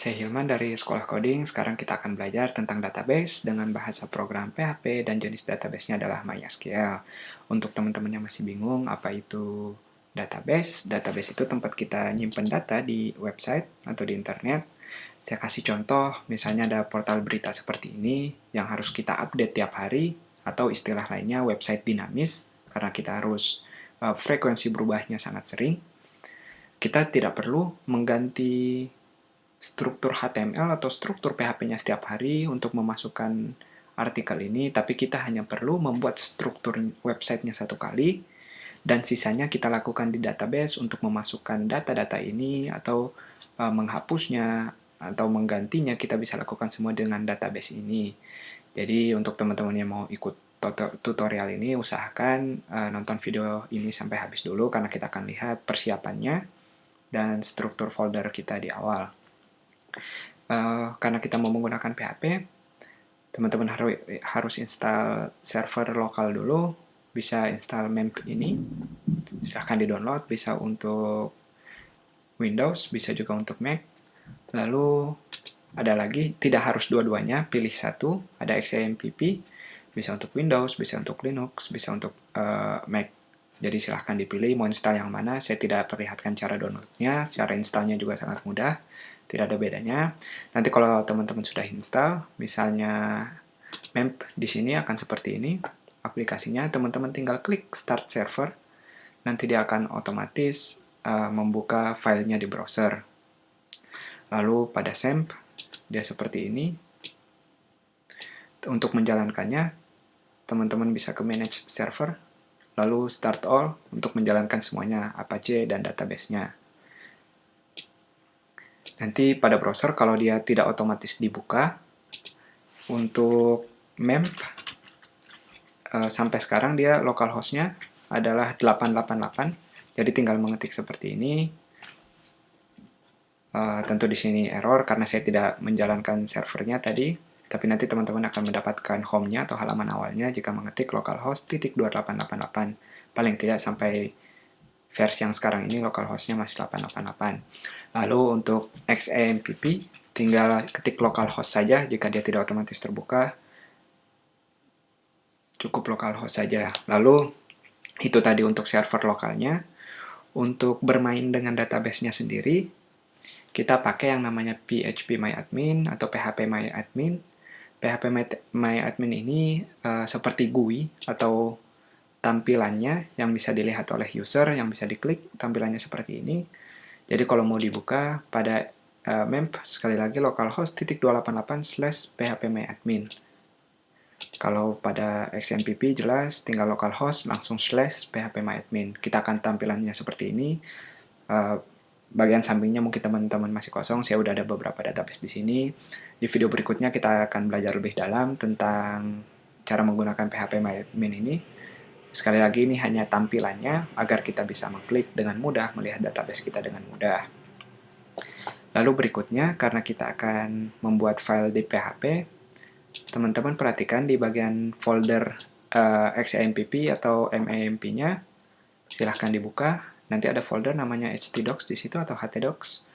Saya Hilman dari Sekolah Coding. Sekarang kita akan belajar tentang database dengan bahasa program PHP dan jenis database-nya adalah MySQL. Untuk teman-teman yang masih bingung apa itu database, database itu tempat kita nyimpen data di website atau di internet. Saya kasih contoh, misalnya ada portal berita seperti ini yang harus kita update tiap hari, atau istilah lainnya website dinamis, karena kita harus frekuensi berubahnya sangat sering. Kita tidak perlu mengganti struktur HTML atau struktur PHP-nya setiap hari untuk memasukkan artikel ini, tapi kita hanya perlu membuat struktur website-nya satu kali, dan sisanya kita lakukan di database untuk memasukkan data-data ini, atau menghapusnya, atau menggantinya, kita bisa lakukan semua dengan database ini. Jadi untuk teman-teman yang mau ikut tutorial ini, usahakan nonton video ini sampai habis dulu, karena kita akan lihat persiapannya dan struktur folder kita di awal. Karena kita mau menggunakan PHP, teman-teman harus install server lokal dulu. Bisa install MEMP ini, silahkan di-download, bisa untuk Windows, bisa juga untuk Mac. Lalu ada lagi, tidak harus dua-duanya, pilih satu, ada XAMPP, bisa untuk Windows, bisa untuk Linux, bisa untuk Mac. Jadi silahkan dipilih mau install yang mana. Saya tidak perlihatkan cara downloadnya, cara installnya juga sangat mudah, tidak ada bedanya. Nanti kalau teman-teman sudah install, misalnya MEMP di sini akan seperti ini aplikasinya, teman-teman tinggal klik Start Server, nanti dia akan otomatis membuka filenya di browser. Lalu pada SAMP, dia seperti ini. Untuk menjalankannya, teman-teman bisa ke Manage Server, lalu Start All untuk menjalankan semuanya, Apache dan database-nya. Nanti pada browser, kalau dia tidak otomatis dibuka, untuk MEMP, sampai sekarang dia localhost-nya adalah 888, jadi tinggal mengetik seperti ini. Tentu di sini error karena saya tidak menjalankan servernya tadi, tapi nanti teman-teman akan mendapatkan home-nya atau halaman awalnya jika mengetik localhost 2888. Paling tidak sampai versi yang sekarang ini localhost-nya masih 888. Lalu untuk XAMPP, tinggal ketik localhost saja jika dia tidak otomatis terbuka. Cukup localhost saja. Lalu itu tadi untuk server lokalnya. Untuk bermain dengan database-nya sendiri, kita pakai yang namanya phpMyAdmin atau phpMyAdmin. phpMyAdmin ini seperti GUI atau tampilannya yang bisa dilihat oleh user, yang bisa diklik, tampilannya seperti ini. Jadi kalau mau dibuka pada MEMP, sekali lagi localhost 288/phpMyAdmin. Kalau pada XMPP jelas tinggal localhost langsung /phpMyAdmin. Kita akan tampilannya seperti ini. Bagian sampingnya mungkin teman-teman masih kosong, saya udah ada beberapa database di sini. Di video berikutnya kita akan belajar lebih dalam tentang cara menggunakan phpMyAdmin ini. Sekali lagi ini hanya tampilannya agar kita bisa mengklik dengan mudah, melihat database kita dengan mudah. Lalu berikutnya, karena kita akan membuat file di PHP, teman-teman perhatikan di bagian folder XAMPP atau MAMP-nya, silahkan dibuka. Nanti ada folder namanya htdocs di situ atau htdocs.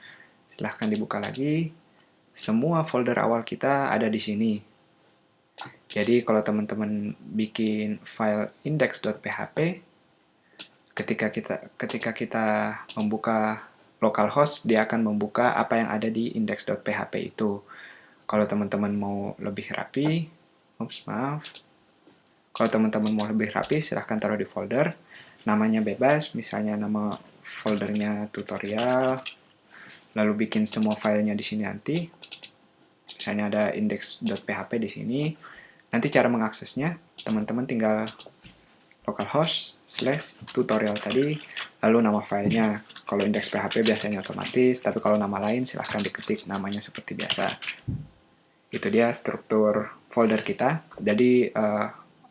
Silahkan dibuka lagi. Semua folder awal kita ada di sini. Jadi kalau teman-teman bikin file index.php, ketika kita membuka localhost, dia akan membuka apa yang ada di index.php itu. Kalau teman-teman mau lebih rapi, kalau teman-teman mau lebih rapi, silahkan taruh di folder. Namanya bebas, misalnya nama foldernya tutorial, lalu bikin semua filenya di sini nanti. Misalnya ada index.php di sini. Nanti cara mengaksesnya, teman-teman tinggal localhost /tutorial tadi, lalu nama filenya. Kalau index.php biasanya otomatis, tapi kalau nama lain silahkan diketik namanya seperti biasa. Itu dia struktur folder kita. Jadi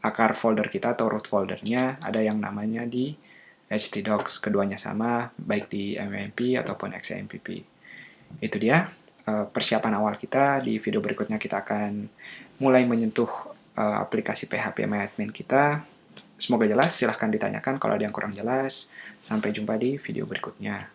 akar folder kita atau root foldernya ada yang namanya di htdocs. Keduanya sama, baik di MMP ataupun XAMPP. Itu dia persiapan awal kita. Di video berikutnya kita akan mulai menyentuh aplikasi phpMyAdmin kita. Semoga jelas, silahkan ditanyakan kalau ada yang kurang jelas. Sampai jumpa di video berikutnya.